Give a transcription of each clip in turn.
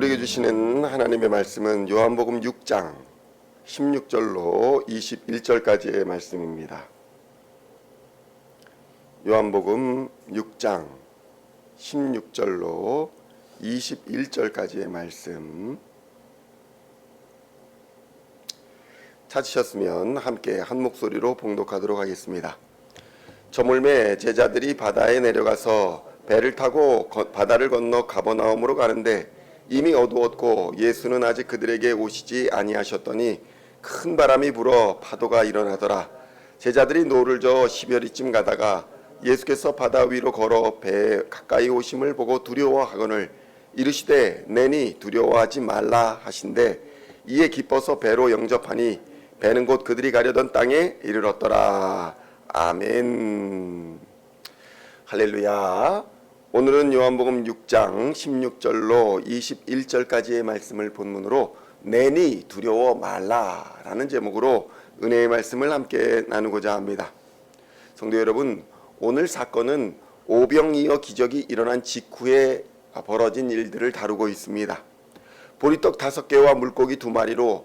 우리에게 주시는 하나님의 말씀은 요한복음 6장 16절로 21절까지의 말씀입니다. 요한복음 6장 16절로 21절까지의 말씀 찾으셨으면 함께 한 목소리로 봉독하도록 하겠습니다. 저물매 제자들이 바다에 내려가서 배를 타고 바다를 건너 가버나움으로 가는데 이미 어두웠고 예수는 아직 그들에게 오시지 아니하셨더니 큰 바람이 불어 파도가 일어나더라. 제자들이 노를 저어 10여리쯤 가다가 예수께서 바다 위로 걸어 배에 가까이 오심을 보고 두려워하거늘 이르시되 내니 두려워하지 말라 하신대 이에 기뻐서 배로 영접하니 배는 곧 그들이 가려던 땅에 이르렀더라. 아멘. 할렐루야. 오늘은 요한복음 6장 16절로 21절까지의 말씀을 본문으로 내니 두려워 말라라는 제목으로 은혜의 말씀을 함께 나누고자 합니다. 성도 여러분, 오늘 사건은 오병이어 기적이 일어난 직후에 벌어진 일들을 다루고 있습니다. 보리떡 5개와 물고기 2마리로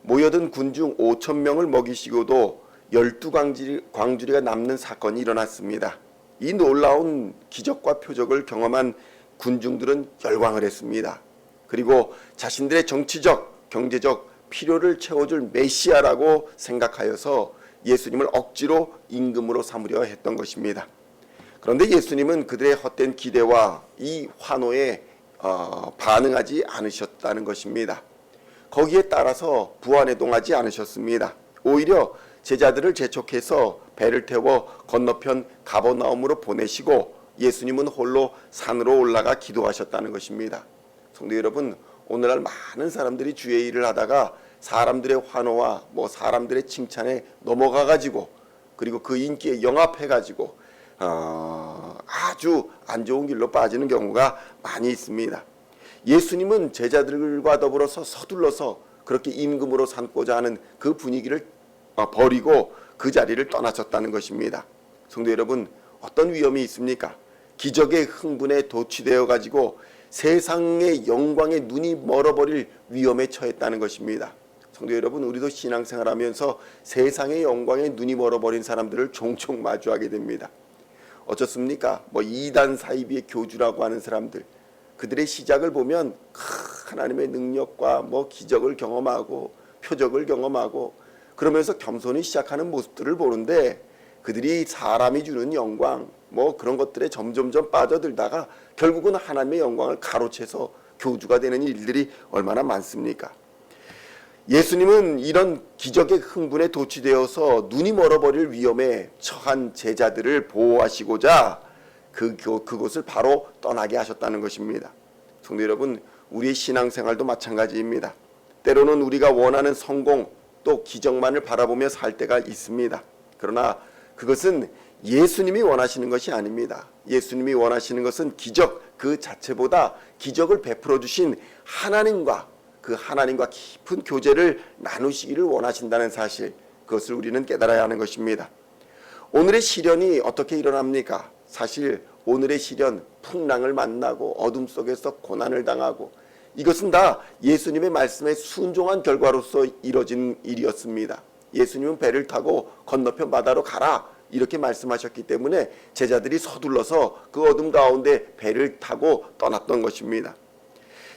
모여든 군중 5,000명을 먹이시고도 12광주리가 남는 사건이 일어났습니다. 이 놀라운 기적과 표적을 경험한 군중들은 열광을 했습니다. 그리고 자신들의 정치적, 경제적 필요를 채워줄 메시아라고 생각하여서 예수님을 억지로 임금으로 삼으려 했던 것입니다. 그런데 예수님은 그들의 헛된 기대와 이 환호에 반응하지 않으셨다는 것입니다. 거기에 따라서 부안해동하지 않으셨습니다. 오히려 제자들을 재촉해서 배를 태워 건너편 가버나움으로 보내시고 예수님은 홀로 산으로 올라가 기도하셨다는 것입니다. 성도 여러분, 오늘날 많은 사람들이 주의 일을 하다가 사람들의 환호와 사람들의 칭찬에 넘어가가지고 그리고 그 인기에 영합해가지고 아주 안 좋은 길로 빠지는 경우가 많이 있습니다. 예수님은 제자들과 더불어서 서둘러서 그렇게 임금으로 삼고자 하는 그 분위기를 버리고 그 자리를 떠나셨다는 것입니다. 성도 여러분, 어떤 위험이 있습니까? 기적의 흥분에 도취되어 가지고 세상의 영광에 눈이 멀어버릴 위험에 처했다는 것입니다. 성도 여러분, 우리도 신앙생활하면서 세상의 영광에 눈이 멀어버린 사람들을 종종 마주하게 됩니다. 어쩌습니까? 이단 사이비의 교주라고 하는 사람들, 그들의 시작을 보면 하나님의 능력과 기적을 경험하고 표적을 경험하고 그러면서 겸손히 시작하는 모습들을 보는데 그들이 사람이 주는 영광 그런 것들에 점점점 빠져들다가 결국은 하나님의 영광을 가로채서 교주가 되는 일들이 얼마나 많습니까? 예수님은 이런 기적의 흥분에 도취되어서 눈이 멀어버릴 위험에 처한 제자들을 보호하시고자 그곳을 바로 떠나게 하셨다는 것입니다. 성도 여러분, 우리의 신앙생활도 마찬가지입니다. 때로는 우리가 원하는 성공 또 기적만을 바라보며 살 때가 있습니다. 그러나 그것은 예수님이 원하시는 것이 아닙니다. 예수님이 원하시는 것은 기적 그 자체보다 기적을 베풀어 주신 하나님과 그 하나님과 깊은 교제를 나누시기를 원하신다는 사실, 그것을 우리는 깨달아야 하는 것입니다. 오늘의 시련이 어떻게 일어납니까? 사실 오늘의 시련, 풍랑을 만나고 어둠 속에서 고난을 당하고 이것은 다 예수님의 말씀에 순종한 결과로서 이뤄진 일이었습니다. 예수님은 배를 타고 건너편 바다로 가라 이렇게 말씀하셨기 때문에 제자들이 서둘러서 그 어둠 가운데 배를 타고 떠났던 것입니다.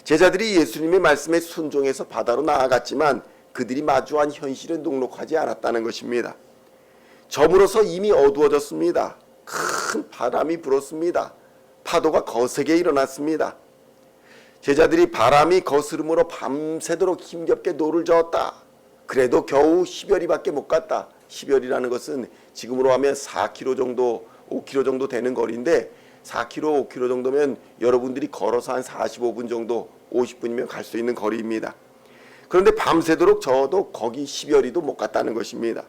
제자들이 예수님의 말씀에 순종해서 바다로 나아갔지만 그들이 마주한 현실은 녹록하지 않았다는 것입니다. 저물어서 이미 어두워졌습니다. 큰 바람이 불었습니다. 파도가 거세게 일어났습니다. 제자들이 바람이 거스름으로 밤새도록 힘겹게 노를 저었다. 그래도 겨우 10여리밖에 못 갔다. 10여리라는 것은 지금으로 하면 4km 정도, 5km 정도 되는 거리인데 4km, 5km 정도면 여러분들이 걸어서 한 45분 정도, 50분이면 갈 수 있는 거리입니다. 그런데 밤새도록 저어도 거기 10여리도 못 갔다는 것입니다.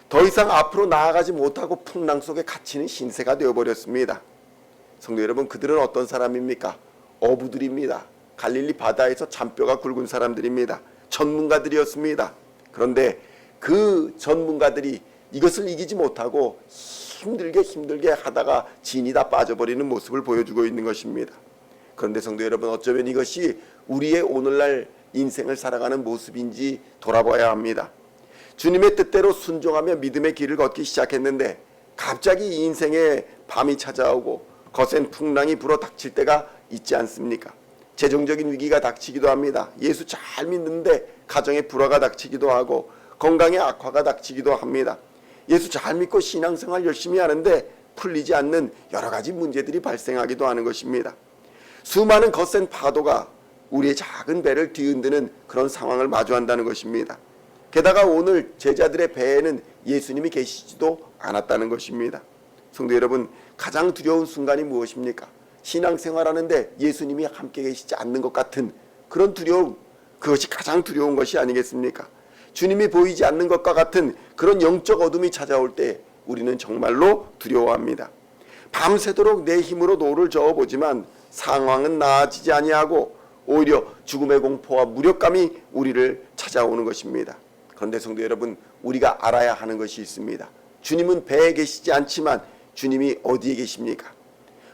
더 이상 앞으로 나아가지 못하고 풍랑 속에 갇히는 신세가 되어버렸습니다. 성도 여러분, 그들은 어떤 사람입니까? 어부들입니다. 갈릴리 바다에서 잔뼈가 굵은 사람들입니다. 전문가들이었습니다. 그런데 그 전문가들이 이것을 이기지 못하고 힘들게 하다가 진이 다 빠져버리는 모습을 보여주고 있는 것입니다. 그런데 성도 여러분, 어쩌면 이것이 우리의 오늘날 인생을 살아가는 모습인지 돌아봐야 합니다. 주님의 뜻대로 순종하며 믿음의 길을 걷기 시작했는데 갑자기 인생에 밤이 찾아오고 거센 풍랑이 불어 닥칠 때가 있지 않습니까? 재정적인 위기가 닥치기도 합니다. 예수 잘 믿는데 가정에 불화가 닥치기도 하고 건강에 악화가 닥치기도 합니다. 예수 잘 믿고 신앙생활 열심히 하는데 풀리지 않는 여러 가지 문제들이 발생하기도 하는 것입니다. 수많은 거센 파도가 우리의 작은 배를 뒤흔드는 그런 상황을 마주한다는 것입니다. 게다가 오늘 제자들의 배에는 예수님이 계시지도 않았다는 것입니다. 성도 여러분, 가장 두려운 순간이 무엇입니까? 신앙생활하는데 예수님이 함께 계시지 않는 것 같은 그런 두려움, 그것이 가장 두려운 것이 아니겠습니까? 주님이 보이지 않는 것과 같은 그런 영적 어둠이 찾아올 때 우리는 정말로 두려워합니다. 밤새도록 내 힘으로 노를 저어보지만 상황은 나아지지 아니하고 오히려 죽음의 공포와 무력감이 우리를 찾아오는 것입니다. 그런데 성도 여러분, 우리가 알아야 하는 것이 있습니다. 주님은 배에 계시지 않지만 주님이 어디에 계십니까?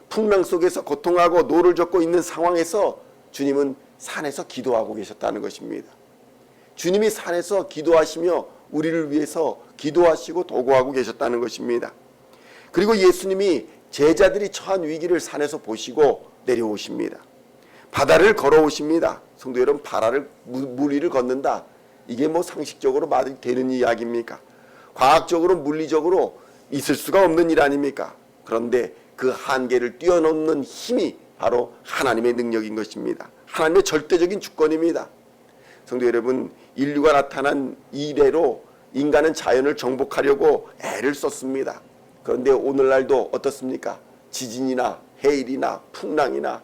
풍랑 속에서 고통하고 노를 젓고 있는 상황에서 주님은 산에서 기도하고 계셨다는 것입니다. 주님이 산에서 기도하시며 우리를 위해서 기도하시고 도구하고 계셨다는 것입니다. 그리고 예수님이 제자들이 처한 위기를 산에서 보시고 내려오십니다. 바다를 걸어오십니다. 성도 여러분, 물 위를 걷는다. 이게 뭐 상식적으로 말이 되는 이야기입니까? 과학적으로 물리적으로 있을 수가 없는 일 아닙니까? 그런데 그 한계를 뛰어넘는 힘이 바로 하나님의 능력인 것입니다. 하나님의 절대적인 주권입니다. 성도 여러분, 인류가 나타난 이래로 인간은 자연을 정복하려고 애를 썼습니다. 그런데 오늘날도 어떻습니까? 지진이나 해일이나 풍랑이나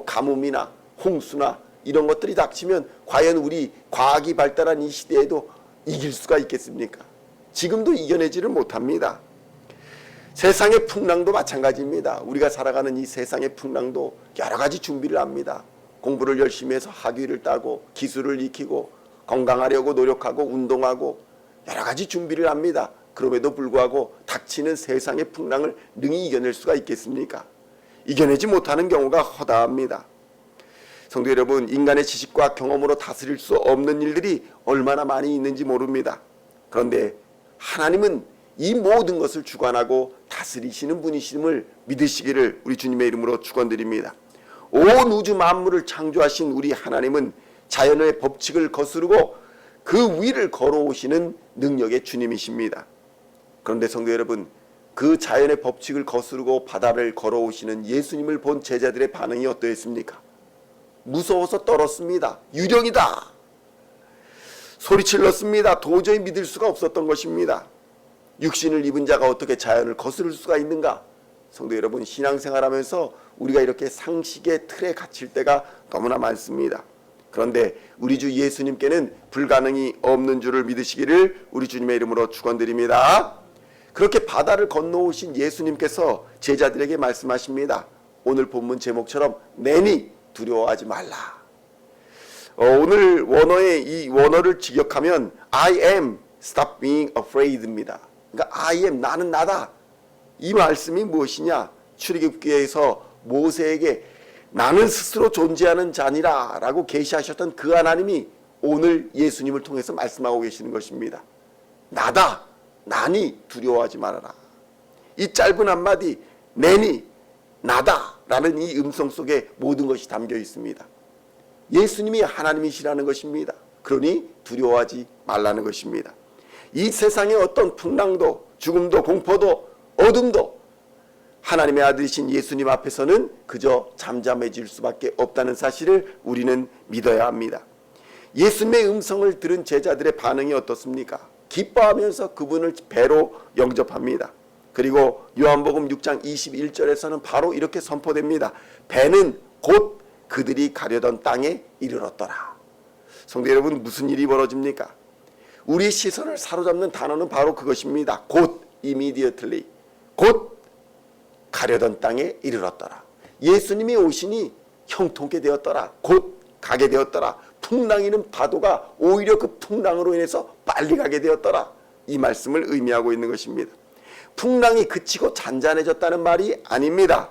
가뭄이나 홍수나 이런 것들이 닥치면 과연 우리 과학이 발달한 이 시대에도 이길 수가 있겠습니까? 지금도 이겨내지를 못합니다. 세상의 풍랑도 마찬가지입니다. 우리가 살아가는 이 세상의 풍랑도 여러 가지 준비를 합니다. 공부를 열심히 해서 학위를 따고 기술을 익히고 건강하려고 노력하고 운동하고 여러 가지 준비를 합니다. 그럼에도 불구하고 닥치는 세상의 풍랑을 능히 이겨낼 수가 있겠습니까? 이겨내지 못하는 경우가 허다합니다. 성도 여러분, 인간의 지식과 경험으로 다스릴 수 없는 일들이 얼마나 많이 있는지 모릅니다. 그런데 하나님은 이 모든 것을 주관하고 다스리시는 분이심을 믿으시기를 우리 주님의 이름으로 축원드립니다. 온 우주 만물을 창조하신 우리 하나님은 자연의 법칙을 거스르고 그 위를 걸어오시는 능력의 주님이십니다. 그런데 성도 여러분, 그 자연의 법칙을 거스르고 바다를 걸어오시는 예수님을 본 제자들의 반응이 어떠했습니까? 무서워서 떨었습니다. 유령이다. 소리질렀습니다. 도저히 믿을 수가 없었던 것입니다. 육신을 입은 자가 어떻게 자연을 거스를 수가 있는가? 성도 여러분, 신앙생활하면서 우리가 이렇게 상식의 틀에 갇힐 때가 너무나 많습니다. 그런데 우리 주 예수님께는 불가능이 없는 줄을 믿으시기를 우리 주님의 이름으로 축원드립니다. 그렇게 바다를 건너오신 예수님께서 제자들에게 말씀하십니다. 오늘 본문 제목처럼 내니 두려워하지 말라. 오늘 원어의 이 원어를 직역하면 I am stop being afraid입니다. 그러니까 I am, 나는 나다. 이 말씀이 무엇이냐? 출애굽기에서 모세에게 나는 스스로 존재하는 자니라 라고 계시하셨던 그 하나님이 오늘 예수님을 통해서 말씀하고 계시는 것입니다. 나다. 나니 두려워하지 말아라. 이 짧은 한마디 내니 나다 라는 이 음성 속에 모든 것이 담겨 있습니다. 예수님이 하나님이시라는 것입니다. 그러니 두려워하지 말라는 것입니다. 이 세상의 어떤 풍랑도 죽음도 공포도 어둠도 하나님의 아들이신 예수님 앞에서는 그저 잠잠해질 수밖에 없다는 사실을 우리는 믿어야 합니다. 예수님의 음성을 들은 제자들의 반응이 어떻습니까? 기뻐하면서 그분을 배로 영접합니다. 그리고 요한복음 6장 21절에서는 바로 이렇게 선포됩니다. 배는 곧 그들이 가려던 땅에 이르렀더라. 성도 여러분, 무슨 일이 벌어집니까? 우리의 시선을 사로잡는 단어는 바로 그것입니다. 곧, immediately, 곧 가려던 땅에 이르렀더라. 예수님이 오시니 형통케 되었더라. 곧 가게 되었더라. 풍랑이는 파도가 오히려 그 풍랑으로 인해서 빨리 가게 되었더라. 이 말씀을 의미하고 있는 것입니다. 풍랑이 그치고 잔잔해졌다는 말이 아닙니다.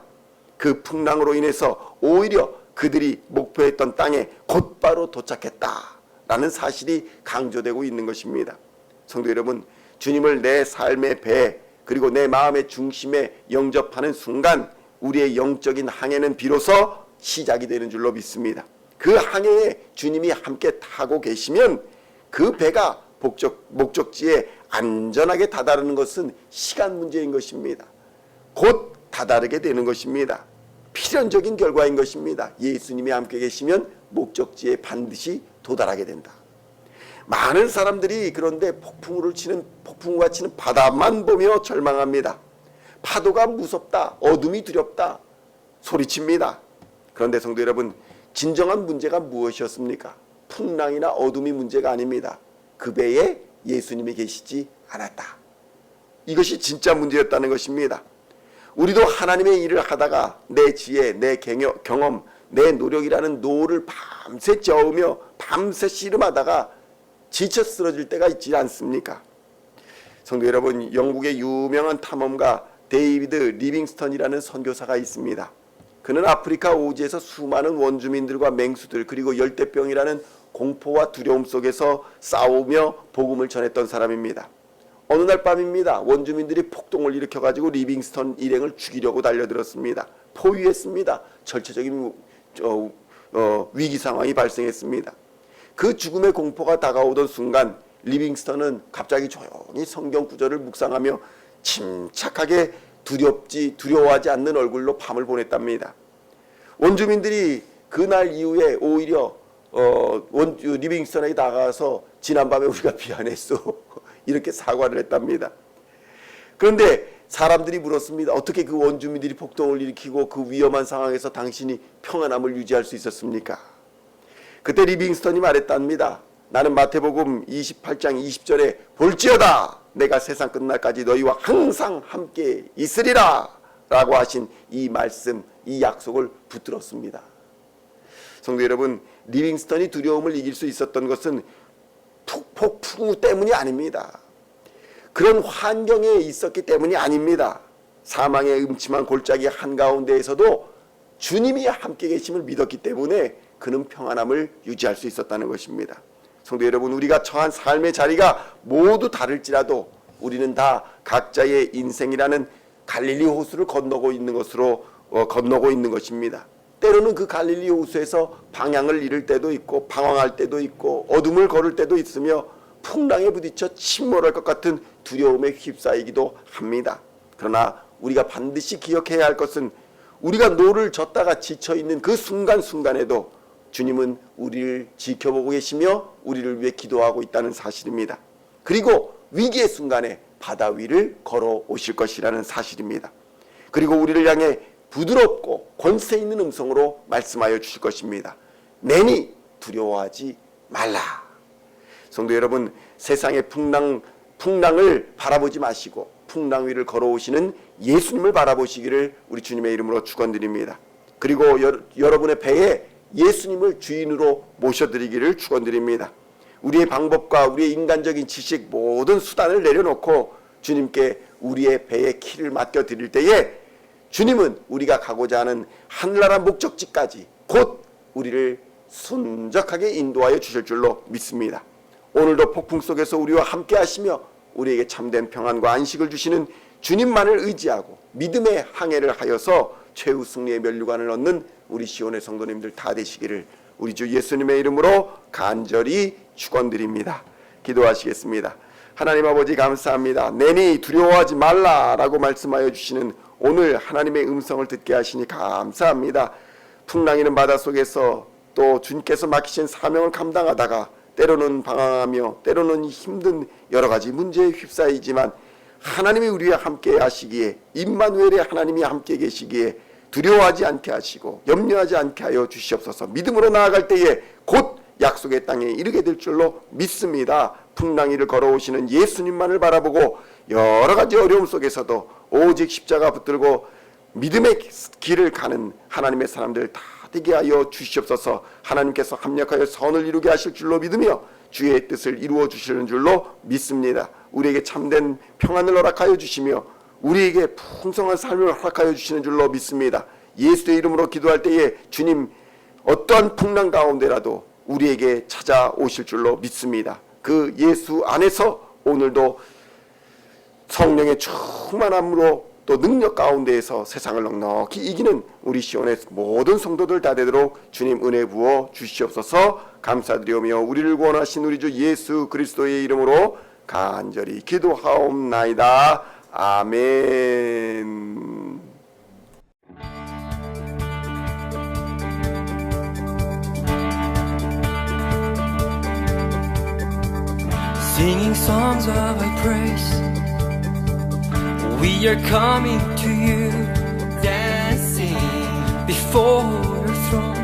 그 풍랑으로 인해서 오히려 그들이 목표했던 땅에 곧바로 도착했다라는 사실이 강조되고 있는 것입니다. 성도 여러분, 주님을 내 삶의 배 그리고 내 마음의 중심에 영접하는 순간 우리의 영적인 항해는 비로소 시작이 되는 줄로 믿습니다. 그 항해에 주님이 함께 타고 계시면 그 배가 목적지에 안전하게 다다르는 것은 시간 문제인 것입니다. 곧 다다르게 되는 것입니다. 필연적인 결과인 것입니다. 예수님이 함께 계시면 목적지에 반드시 도달하게 된다. 많은 사람들이 그런데 폭풍우가 치는 바다만 보며 절망합니다. 파도가 무섭다, 어둠이 두렵다 소리칩니다. 그런데 성도 여러분, 진정한 문제가 무엇이었습니까? 풍랑이나 어둠이 문제가 아닙니다. 그 배에 예수님이 계시지 않았다. 이것이 진짜 문제였다는 것입니다. 우리도 하나님의 일을 하다가 내 지혜, 내 경험, 내 노력이라는 노를 밤새 저으며 밤새 씨름하다가 지쳐 쓰러질 때가 있지 않습니까? 성도 여러분, 영국의 유명한 탐험가 데이비드 리빙스턴이라는 선교사가 있습니다. 그는 아프리카 오지에서 수많은 원주민들과 맹수들 그리고 열대병이라는 공포와 두려움 속에서 싸우며 복음을 전했던 사람입니다. 어느 날 밤입니다. 원주민들이 폭동을 일으켜가지고 리빙스턴 일행을 죽이려고 달려들었습니다. 포위했습니다. 절체적인 위기 상황이 발생했습니다. 그 죽음의 공포가 다가오던 순간 리빙스턴은 갑자기 조용히 성경 구절을 묵상하며 침착하게 두려워하지 않는 얼굴로 밤을 보냈답니다. 원주민들이 그날 이후에 오히려 리빙스턴에게 나가서 지난밤에 우리가 미안했어 이렇게 사과를 했답니다. 그런데 사람들이 물었습니다. 어떻게 그 원주민들이 폭동을 일으키고 그 위험한 상황에서 당신이 평안함을 유지할 수 있었습니까? 그때 리빙스턴이 말했답니다. 나는 마태복음 28장 20절에 볼지어다 내가 세상 끝날까지 너희와 항상 함께 있으리라 라고 하신 이 말씀, 이 약속을 붙들었습니다. 성도 여러분, 리빙스턴이 두려움을 이길 수 있었던 것은 폭풍우 때문이 아닙니다. 그런 환경에 있었기 때문이 아닙니다. 사망의 음침한 골짜기 한가운데에서도 주님이 함께 계심을 믿었기 때문에 그는 평안함을 유지할 수 있었다는 것입니다. 성도 여러분, 우리가 처한 삶의 자리가 모두 다를지라도 우리는 다 각자의 인생이라는 갈릴리 호수를 건너고 있는 것입니다. 때로는 그 갈릴리 호수에서 방향을 잃을 때도 있고 방황할 때도 있고 어둠을 걸을 때도 있으며 풍랑에 부딪혀 침몰할 것 같은 두려움에 휩싸이기도 합니다. 그러나 우리가 반드시 기억해야 할 것은 우리가 노를 젓다가 지쳐있는 그 순간순간에도 주님은 우리를 지켜보고 계시며 우리를 위해 기도하고 있다는 사실입니다. 그리고 위기의 순간에 바다 위를 걸어오실 것이라는 사실입니다. 그리고 우리를 향해 부드럽고 권세 있는 음성으로 말씀하여 주실 것입니다. 내니 두려워하지 말라. 성도 여러분, 세상의 풍랑을 바라보지 마시고 풍랑 위를 걸어오시는 예수님을 바라보시기를 우리 주님의 이름으로 축원드립니다. 그리고 여러분의 배에 예수님을 주인으로 모셔드리기를 축원드립니다. 우리의 방법과 우리의 인간적인 지식 모든 수단을 내려놓고 주님께 우리의 배의 키를 맡겨드릴 때에 주님은 우리가 가고자 하는 하늘나라 목적지까지 곧 우리를 순적하게 인도하여 주실 줄로 믿습니다. 오늘도 폭풍 속에서 우리와 함께 하시며 우리에게 참된 평안과 안식을 주시는 주님만을 의지하고 믿음의 항해를 하여서 최후 승리의 면류관을 얻는 우리 시온의 성도님들 다 되시기를 우리 주 예수님의 이름으로 간절히 축원드립니다. 기도하시겠습니다. 하나님 아버지 감사합니다. 내니 두려워하지 말라라고 말씀하여 주시는 오늘 하나님의 음성을 듣게 하시니 감사합니다. 풍랑이는 바다 속에서 또 주님께서 맡기신 사명을 감당하다가 때로는 방황하며 때로는 힘든 여러 가지 문제에 휩싸이지만 하나님이 우리와 함께 하시기에 임마누엘의 하나님이 함께 계시기에 두려워하지 않게 하시고 염려하지 않게 하여 주시옵소서. 믿음으로 나아갈 때에 곧 약속의 땅에 이르게 될 줄로 믿습니다. 풍랑이를 걸어오시는 예수님만을 바라보고 여러 가지 어려움 속에서도 오직 십자가 붙들고 믿음의 길을 가는 하나님의 사람들 다 되게 하여 주시옵소서. 하나님께서 합력하여 선을 이루게 하실 줄로 믿으며 주의 뜻을 이루어 주시는 줄로 믿습니다. 우리에게 참된 평안을 허락하여 주시며 우리에게 풍성한 삶을 허락하여 주시는 줄로 믿습니다. 예수의 이름으로 기도할 때에 주님 어떠한 풍랑 가운데라도 우리에게 찾아오실 줄로 믿습니다. 그 예수 안에서 오늘도 성령의 충만함으로 또 능력 가운데에서 세상을 넉넉히 이기는 우리 시온의 모든 성도들 다 되도록 주님 은혜 부어 주시옵소서. 감사드리오며 우리를 구원하신 우리 주 예수 그리스도의 이름으로 간절히 기도하옵나이다. 아멘. Singing songs of thy praise, we are coming to you, dancing before your throne.